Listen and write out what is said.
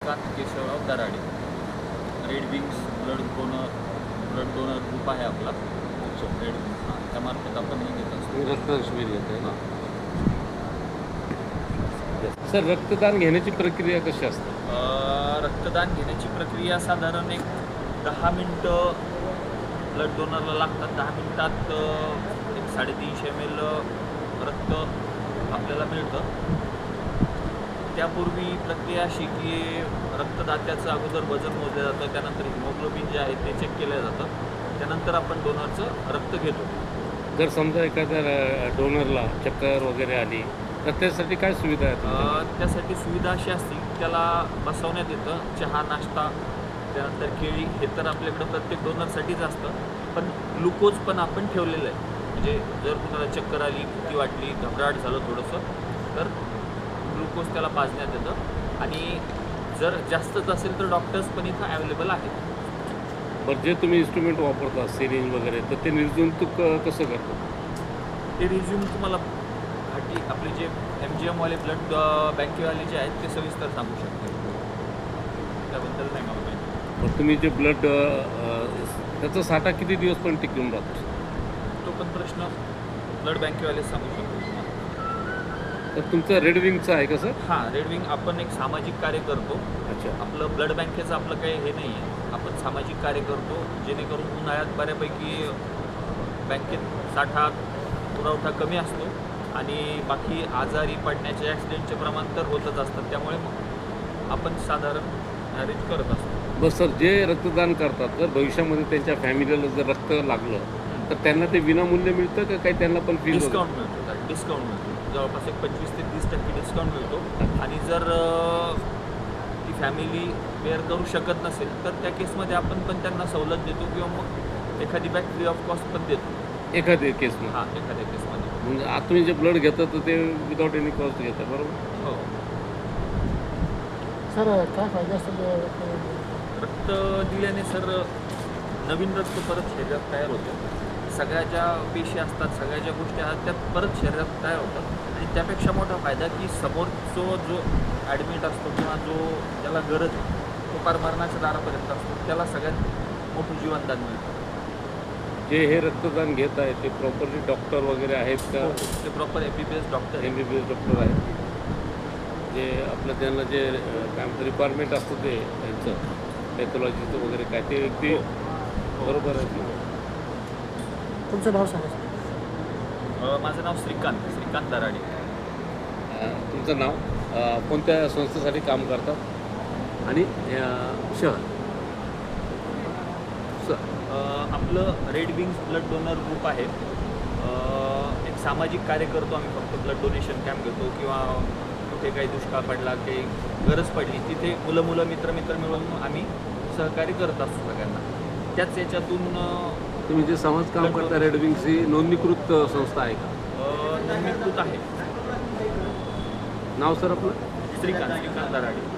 Shrikant Keshavrao Darade. Red wings blood donor group आहे आपला. Red wings त्यामार्फत आपण हे घेत असतो. रक्तदान शिबिर घेत आहे. सर, रक्तदान घेण्याची प्रक्रिया कशी असते? रक्तदान घेण्याची प्रक्रिया साधारण एक 10 मिनटं ब्लड डोनरला लागतात. 10 मिनटात एक 350 ml रक्त आपल्याला मिळतं. त्यापूर्वी प्रक्रिया अशी की रक्तदात्याचं अगोदर वजन मोजलं जातं, त्यानंतर हिमोग्लोबिन जे आहे ते चेक केलं जातं, त्यानंतर आपण डोनरचं रक्त घेतो. जर समजा एखाद्या डोनरला चक्कर वगैरे आली तर त्यासाठी काय सुविधा आहेत? त्यासाठी सुविधा अशी असते की त्याला बसवण्यात येतं. चहा, नाश्ता, त्यानंतर केळी हे तर आपल्याकडं प्रत्येक डोनरसाठीच असतं. पण ग्लुकोज पण आपण ठेवलेलं आहे. म्हणजे जर कुणाला चक्कर आली, भीती वाटली, घबराट झालं थोडंसं, तर ग्लुकोज त्याला पाजण्यात येतं. आणि जर जास्तच असेल तर डॉक्टर्स पण इथं अवेलेबल आहेत. बरं, जे तुम्ही इन्स्ट्रुमेंट वापरता सिरिंज वगैरे, तर ते निर्जंतुक कसं करतात? ते रिझ्यूम तुम्हाला आपले जे MGM वाले ब्लड बँकेवाले जे आहेत ते सविस्तर सांगू शकते. त्याबद्दल नाही मला माहिती. मग तुम्ही जे ब्लड त्याचा साठा किती दिवस पण टिकून राहतो? तो पण प्रश्न ब्लड बँकेवालेच सांगू शकतो तुम्हाला. तर तुमचं रेड विंगचं आहे का सर? हां, रेड विंग आपण एक सामाजिक कार्य करतो. अच्छा. आपलं ब्लड बँकेचं आपलं काही हे नाही आहे. आपण सामाजिक कार्य करतो जेणेकरून उन्हाळ्यात बऱ्यापैकी बँकेत साठा पुरवठा कमी असतो आणि बाकी आजारी पडण्याचे ॲक्सिडेंटचे प्रमाण तर होतच असतात. त्यामुळे मग आपण साधारण अरेंज करत असतो. बस सर, जे रक्तदान करतात जर भविष्यामध्ये त्यांच्या फॅमिलीला जर रक्त लागलं तर त्यांना ते विनामूल्य मिळतं का काही त्यांना पण फी? डिस्काउंट मिळतो. डिस्काउंट मिळतो. जवळपास एक 25 ते 30% डिस्काउंट मिळतो. आणि जर ती फॅमिली बेअर करू शकत नसेल तर त्या केसमध्ये आपण पण त्यांना सवलत देतो किंवा मग एखादी बॅग फ्री ऑफ कॉस्ट पण देतो. एखाद्या केसमध्ये? हां, एखाद्या केसमध्ये. म्हणजे आता तुम्ही जे ब्लड घेतात तर ते विदाउट एनी कॉस्ट घेतात, बरोबर? हो. सर, काय फायदा असतो रक्त दिल्याने सर नवीन रक्त परत शरीरात तयार होतं. सगळ्या ज्या पेशी असतात, सगळ्या ज्या गोष्टी आहेत त्या परत शरीरात तयार होतात. आणि त्यापेक्षा मोठा फायदा की समोरचा जो ॲडमिट असतो किंवा जो ज्याला गरज आहे तो पार मरणाच्या दारापर्यंत असतो, त्याला सगळ्यात मोठं जीवनदान मिळतं. जे हे रक्तदान घेत आहे ते प्रॉपरली डॉक्टर वगैरे आहेत का? ते प्रॉपर MBBS डॉक्टर आहे. MBBS डॉक्टर आहेत. जे आपलं त्यांना जे काय म्हणतं डिपार्टमेंट असतं ते त्यांचं पॅथॉलॉजीचं वगैरे काय ते अगदी बरोबर आहे. तुमचं नाव सांगा. माझं नाव श्रीकांत दराडे. तुमचं नाव, कोणत्या संस्थेसाठी काम करतात आणि शहर? आपलं red wings blood donor group आहे. एक सामाजिक कार्य करतो आम्ही. फक्त ब्लड डोनेशन कॅम्प घेतो किंवा कुठे काही दुष्काळ पडला, काही गरज पडली तिथे मुलं मित्र मिळून आम्ही सहकार्य करत असतो सगळ्यांना. त्याच याच्यातून तुम्ही जे समाज काम करता रेड विंग्स ही नोंदणीकृत संस्था आहे का? नोंदणीकृत आहे. नाव सर आपलं? श्रीकांत दराडे.